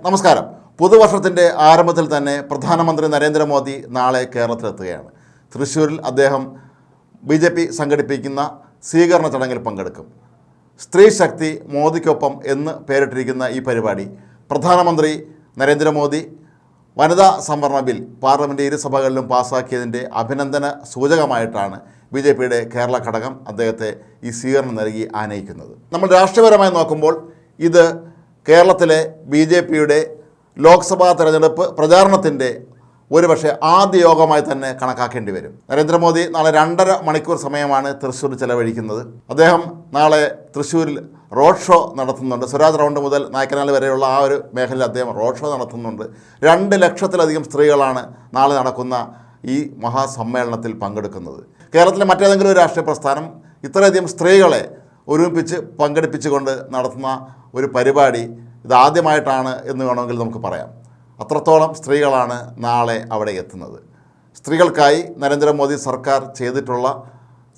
നമസ്കാരം. പുതുവർഷത്തിൻ്റെ ആരംഭത്തിൽ തന്നെ പ്രധാനമന്ത്രി നരേന്ദ്രമോദി നാളെ കേരളത്തിലെത്തുകയാണ്. തൃശ്ശൂരിൽ അദ്ദേഹം BJP സംഘടിപ്പിക്കുന്ന സ്വീകരണ ചടങ്ങിൽ പങ്കെടുക്കും. സ്ത്രീ ശക്തി മോദിക്കൊപ്പം എന്ന് പേരിട്ടിരിക്കുന്ന ഈ പരിപാടി പ്രധാനമന്ത്രി നരേന്ദ്രമോദി വനിതാ സംവരണ ബിൽ പാർലമെൻറ്റ് ഇരുസഭകളിലും പാസ്സാക്കിയതിൻ്റെ അഭിനന്ദന സൂചകമായിട്ടാണ് BJPയുടെ കേരള ഘടകം അദ്ദേഹത്തെ ഈ സ്വീകരണം നൽകി ആനയിക്കുന്നത്. നമ്മൾ രാഷ്ട്രീയപരമായി നോക്കുമ്പോൾ ഇത് കേരളത്തിലെ BJPയുടെ ലോക്സഭാ തെരഞ്ഞെടുപ്പ് പ്രചാരണത്തിൻ്റെ ഒരുപക്ഷെ ആദ്യ യോഗമായി തന്നെ കണക്കാക്കേണ്ടി വരും. നരേന്ദ്രമോദി നാളെ 2.5 മണിക്കൂർ സമയമാണ് തൃശ്ശൂർ ചെലവഴിക്കുന്നത്. അദ്ദേഹം നാളെ തൃശ്ശൂരിൽ റോഡ് ഷോ നടത്തുന്നുണ്ട്. സ്വരാജ് റൗണ്ട് മുതൽ നായ്ക്കനാൽ വരെയുള്ള ആ ഒരു മേഖലയിൽ അദ്ദേഹം റോഡ് ഷോ നടത്തുന്നുണ്ട്. 2 ലക്ഷത്തിലധികം സ്ത്രീകളാണ് നാളെ നടക്കുന്ന ഈ മഹാസമ്മേളനത്തിൽ പങ്കെടുക്കുന്നത്. കേരളത്തിലെ മറ്റേതെങ്കിലും ഒരു രാഷ്ട്രീയ പ്രസ്ഥാനം ഇത്രയധികം സ്ത്രീകളെ ഒരുമിപ്പിച്ച് പങ്കെടുപ്പിച്ചുകൊണ്ട് നടത്തുന്ന ഒരു പരിപാടി ഇതാദ്യമായിട്ടാണ് എന്ന് വേണമെങ്കിൽ നമുക്ക് പറയാം. അത്രത്തോളം സ്ത്രീകളാണ് നാളെ അവിടെ എത്തുന്നത്. സ്ത്രീകൾക്കായി നരേന്ദ്രമോദി സർക്കാർ ചെയ്തിട്ടുള്ള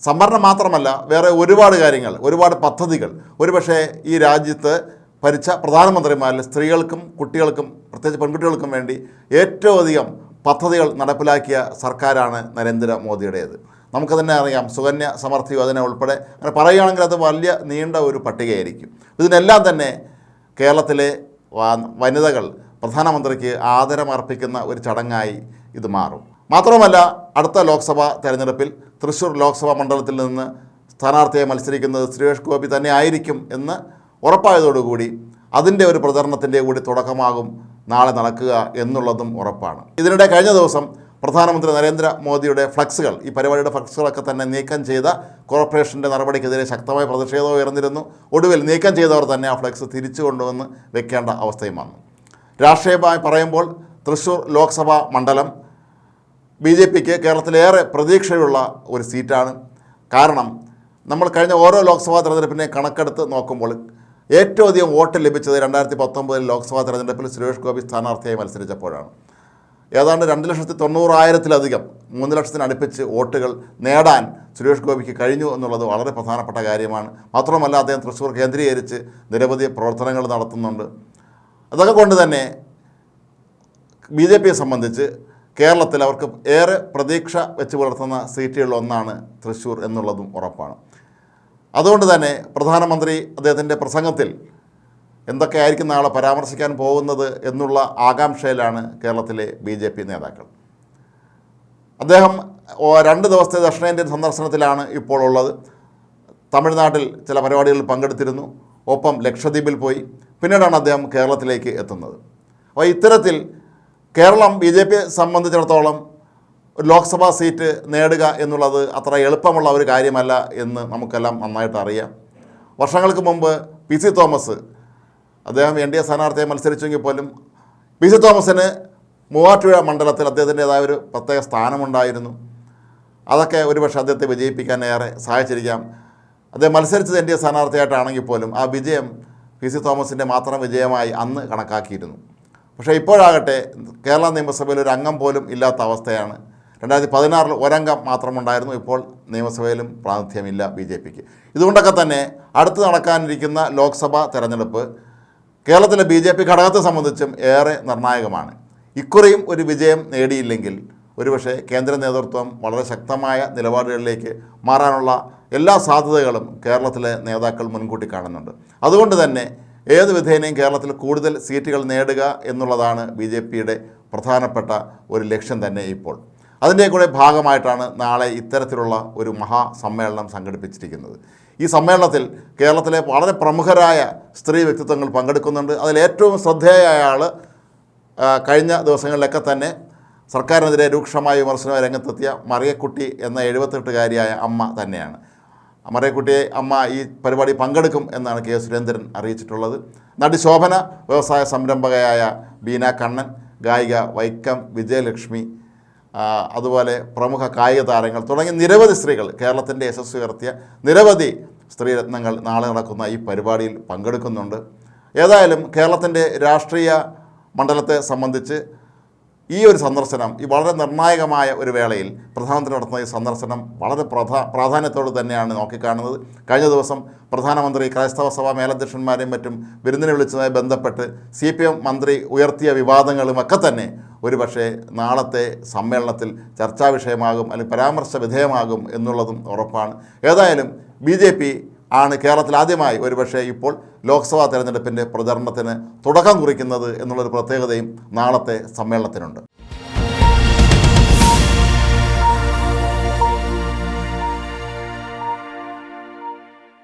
സംവരണം മാത്രമല്ല, വേറെ ഒരുപാട് കാര്യങ്ങൾ, ഒരുപാട് പദ്ധതികൾ ഒരുപക്ഷെ ഈ രാജ്യത്ത് ഭരിച്ച പ്രധാനമന്ത്രിമാരിൽ സ്ത്രീകൾക്കും കുട്ടികൾക്കും പ്രത്യേകിച്ച് പെൺകുട്ടികൾക്കും വേണ്ടി ഏറ്റവും അധികം പദ്ധതികൾ നടപ്പിലാക്കിയ സർക്കാരാണ് നരേന്ദ്രമോദിയുടേത്. നമുക്ക് തന്നെ അറിയാം, സുകന്യ സമൃദ്ധി യോജന ഉൾപ്പെടെ അങ്ങനെ പറയുകയാണെങ്കിൽ അത് വലിയ നീണ്ട ഒരു പട്ടികയായിരിക്കും. ഇതിനെല്ലാം തന്നെ കേരളത്തിലെ വനിതകൾ പ്രധാനമന്ത്രിക്ക് ആദരമർപ്പിക്കുന്ന ഒരു ചടങ്ങായി ഇത് മാറും. മാത്രമല്ല, അടുത്ത ലോക്സഭാ തെരഞ്ഞെടുപ്പിൽ തൃശ്ശൂർ ലോക്സഭാ മണ്ഡലത്തിൽ നിന്ന് സ്ഥാനാർത്ഥിയായി മത്സരിക്കുന്നത് സുരേഷ് ഗോപി തന്നെ ആയിരിക്കും എന്ന് ഉറപ്പായതോടുകൂടി അതിൻ്റെ ഒരു പ്രചരണത്തിൻ്റെ കൂടി തുടക്കമാകും നാളെ നടക്കുക എന്നുള്ളതും ഉറപ്പാണ്. ഇതിനിടെ കഴിഞ്ഞ ദിവസം പ്രധാനമന്ത്രി നരേന്ദ്രമോദിയുടെ ഫ്ലക്സുകൾ, ഈ പരിപാടിയുടെ ഫ്ലക്സുകളൊക്കെ തന്നെ നീക്കം ചെയ്ത കോർപ്പറേഷൻ്റെ നടപടിക്കെതിരെ ശക്തമായ പ്രതിഷേധം ഉയർന്നിരുന്നു. ഒടുവിൽ നീക്കം ചെയ്തവർ തന്നെ ആ ഫ്ലക്സ് തിരിച്ചു കൊണ്ടുവന്ന് വെക്കേണ്ട അവസ്ഥയും വന്നു. രാഷ്ട്രീയമായി പറയുമ്പോൾ തൃശ്ശൂർ ലോക്സഭാ മണ്ഡലം BJPക്ക് കേരളത്തിലേറെ പ്രതീക്ഷയുള്ള ഒരു സീറ്റാണ്. കാരണം നമ്മൾ കഴിഞ്ഞ ഓരോ ലോക്സഭാ തെരഞ്ഞെടുപ്പിനെ കണക്കെടുത്ത് നോക്കുമ്പോൾ ഏറ്റവും അധികം വോട്ട് ലഭിച്ചത് 2019 ലോക്സഭാ തെരഞ്ഞെടുപ്പിൽ സുരേഷ് ഗോപി സ്ഥാനാർത്ഥിയായി മത്സരിച്ചപ്പോഴാണ്. ഏതാണ്ട് 2,90,000-ലധികം 3 ലക്ഷത്തിന് അടുപ്പിച്ച് വോട്ടുകൾ നേടാൻ സുരേഷ് ഗോപിക്ക് കഴിഞ്ഞു എന്നുള്ളത് വളരെ പ്രധാനപ്പെട്ട കാര്യമാണ്. മാത്രമല്ല, അദ്ദേഹം തൃശ്ശൂർ കേന്ദ്രീകരിച്ച് നിരവധി പ്രവർത്തനങ്ങൾ നടത്തുന്നുണ്ട്. അതൊക്കെ കൊണ്ട് തന്നെ BJPയെ സംബന്ധിച്ച് കേരളത്തിൽ അവർക്ക് ഏറെ പ്രതീക്ഷ വെച്ച് പുലർത്തുന്ന സീറ്റുകളിലൊന്നാണ് തൃശ്ശൂർ എന്നുള്ളതും ഉറപ്പാണ്. അതുകൊണ്ട് തന്നെ പ്രധാനമന്ത്രി അദ്ദേഹത്തിൻ്റെ പ്രസംഗത്തിൽ എന്തൊക്കെയായിരിക്കും നാളെ പരാമർശിക്കാൻ പോകുന്നത് എന്നുള്ള ആകാംക്ഷയിലാണ് കേരളത്തിലെ BJP നേതാക്കൾ. അദ്ദേഹം 2 ദിവസത്തെ ദക്ഷിണേന്ത്യൻ സന്ദർശനത്തിലാണ് ഇപ്പോൾ ഉള്ളത്. തമിഴ്നാട്ടിൽ ചില പരിപാടികളിൽ പങ്കെടുത്തിരുന്നു, ഒപ്പം ലക്ഷദ്വീപിൽ പോയി, പിന്നീടാണ് അദ്ദേഹം കേരളത്തിലേക്ക് എത്തുന്നത്. അപ്പോൾ ഇത്തരത്തിൽ കേരളം BJPയെ സംബന്ധിച്ചിടത്തോളം ഒരു ലോക്സഭാ സീറ്റ് നേടുക എന്നുള്ളത് അത്ര എളുപ്പമുള്ള ഒരു കാര്യമല്ല എന്ന് നമുക്കെല്ലാം നന്നായിട്ട് അറിയാം. വർഷങ്ങൾക്ക് മുമ്പ് PC തോമസ് അദ്ദേഹം NDA സ്ഥാനാർത്ഥിയെ മത്സരിച്ചെങ്കിൽ പോലും PC തോമസിന് മൂവാറ്റുപുഴ മണ്ഡലത്തിൽ അദ്ദേഹത്തിൻ്റെതായ ഒരു പ്രത്യേക സ്ഥാനമുണ്ടായിരുന്നു. അതൊക്കെ ഒരുപക്ഷെ അദ്ദേഹത്തെ വിജയിപ്പിക്കാൻ ഏറെ സഹായിച്ചിരിക്കാം. അദ്ദേഹം മത്സരിച്ചത് NDA സ്ഥാനാർത്ഥിയായിട്ടാണെങ്കിൽ പോലും ആ വിജയം PC തോമസിൻ്റെ മാത്രം വിജയമായി അന്ന് കണക്കാക്കിയിരുന്നു. പക്ഷേ ഇപ്പോഴാകട്ടെ കേരള നിയമസഭയിൽ ഒരു അംഗം പോലും ഇല്ലാത്ത അവസ്ഥയാണ്. 2016 ഒരംഗം മാത്രമുണ്ടായിരുന്നു. ഇപ്പോൾ നിയമസഭയിലും പ്രാതിനിധ്യമില്ല BJPക്ക്. ഇതുകൊണ്ടൊക്കെ തന്നെ അടുത്ത് നടക്കാനിരിക്കുന്ന ലോക്സഭാ തെരഞ്ഞെടുപ്പ് കേരളത്തിലെ BJP ഘടകത്തെ സംബന്ധിച്ചും ഏറെ നിർണായകമാണ്. ഇക്കുറിയും ഒരു വിജയം നേടിയില്ലെങ്കിൽ ഒരുപക്ഷെ കേന്ദ്ര നേതൃത്വം വളരെ ശക്തമായ നിലപാടുകളിലേക്ക് മാറാനുള്ള എല്ലാ സാധ്യതകളും കേരളത്തിലെ നേതാക്കൾ മുൻകൂട്ടി കാണുന്നുണ്ട്. അതുകൊണ്ട് തന്നെ ഏത് വിധേനയും കേരളത്തിൽ കൂടുതൽ സീറ്റുകൾ നേടുക എന്നുള്ളതാണ് BJPയുടെ പ്രധാനപ്പെട്ട ഒരു ലക്ഷ്യം തന്നെ ഇപ്പോൾ. അതിൻ്റെ കൂടെ ഭാഗമായിട്ടാണ് നാളെ ഇത്തരത്തിലുള്ള ഒരു മഹാസമ്മേളനം സംഘടിപ്പിച്ചിരിക്കുന്നത്. ഈ സമ്മേളനത്തിൽ കേരളത്തിലെ വളരെ പ്രമുഖരായ സ്ത്രീ വ്യക്തിത്വങ്ങൾ പങ്കെടുക്കുന്നുണ്ട്. അതിലേറ്റവും ശ്രദ്ധേയയായ ആൾ കഴിഞ്ഞ ദിവസങ്ങളിലൊക്കെ തന്നെ സർക്കാരിനെതിരെ രൂക്ഷമായ വിമർശനമായി രംഗത്തെത്തിയ മറിയക്കുട്ടി എന്ന 78-കാരിയായ അമ്മ തന്നെയാണ്. മറിയക്കുട്ടിയെ അമ്മ ഈ പരിപാടി പങ്കെടുക്കും എന്നാണ് K. സുരേന്ദ്രൻ അറിയിച്ചിട്ടുള്ളത്. നടി ശോഭന, വ്യവസായ സംരംഭകയായ ബീന കണ്ണൻ, ഗായിക വൈക്കം വിജയലക്ഷ്മി, അതുപോലെ പ്രമുഖ കായിക താരങ്ങൾ തുടങ്ങി നിരവധി സ്ത്രീകൾ, കേരളത്തിൻ്റെ യശസ്സ് ഉയർത്തിയ നിരവധി സ്ത്രീരത്നങ്ങൾ നാളെ നടക്കുന്ന ഈ പരിപാടിയിൽ പങ്കെടുക്കുന്നുണ്ട്. ഏതായാലും കേരളത്തിൻ്റെ രാഷ്ട്രീയ മണ്ഡലത്തെ സംബന്ധിച്ച് ഈ ഒരു സന്ദർശനം ഈ വളരെ നിർണായകമായ ഒരു വേളയിൽ പ്രധാനമന്ത്രി നടത്തുന്ന ഈ സന്ദർശനം വളരെ പ്രാധാന്യത്തോട് തന്നെയാണ് നോക്കിക്കാണുന്നത്. കഴിഞ്ഞ ദിവസം പ്രധാനമന്ത്രി ക്രൈസ്തവ സഭാ മേലധ്യക്ഷന്മാരെയും മറ്റും വിരുന്നിനെ വിളിച്ചതുമായി ബന്ധപ്പെട്ട് CPM മന്ത്രി ഉയർത്തിയ വിവാദങ്ങളുമൊക്കെ തന്നെ ഒരുപക്ഷെ നാളത്തെ സമ്മേളനത്തിൽ ചർച്ചാ വിഷയമാകും, അല്ലെങ്കിൽ പരാമർശ വിധേയമാകും എന്നുള്ളതും ഉറപ്പാണ്. ഏതായാലും BJP ആണ് കേരളത്തിൽ ആദ്യമായി ഒരുപക്ഷെ ഇപ്പോൾ ലോക്സഭാ തെരഞ്ഞെടുപ്പിൻ്റെ പ്രചരണത്തിന് തുടക്കം കുറിക്കുന്നത് എന്നുള്ളൊരു പ്രത്യേകതയും നാളത്തെ സമ്മേളനത്തിനുണ്ട്.